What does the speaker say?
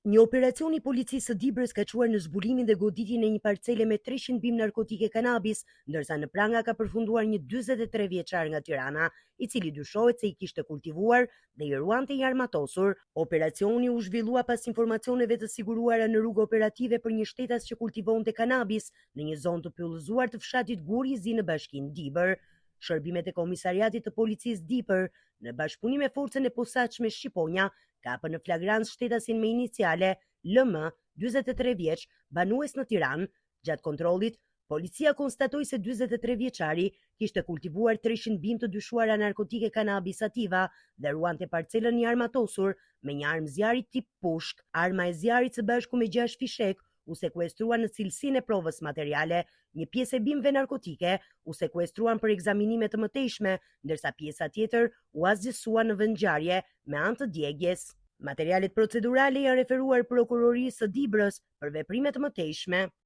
Një operacion i policisë së Dibrës ka quar në zbulimin dhe goditjen e një parcele me 300 bim narkotike kanabis, ndërsa në pranga ka përfunduar një 43 vjeçar nga Tirana, i cili dyshohet se i kishte kultivuar dhe i ruante i armatosur. Operacioni u zhvillua pas informacioneve të siguruara në rrugë operative për një shtetas që kultivonte kanabis në një zonë të pyllëzuar të fshatit Gurizi në bashkinë Dibër. Shërbimet e Komisariatit të Policisë Dibër, në bashkëpunim me forcën e posaçme Shqiponja, kapën në flagrancë shtetasin me iniciale LM, 43 vjeç, banues në Tiranë. Gjatë kontrollit, policia konstatoi se 43 vjeçari kishte kultivuar 300 bim të dyshuara narkotike kanabis sativa dhe ruante parcelën i armatosur me një armë zjarri tip pushk. Arma e zjarrit së bashku me 6 fishek u sekuestruan në cilësinë e provës materiale, një pjesë e bimëve narkotike u sekuestruan për ekzaminime të mëtejshme, ndërsa pjesa tjetër u asgjësua në vendngjarje me anë të djegjes. Materialet procedurale janë referuar prokurorisë së Dibrës për veprime të mëtejshme.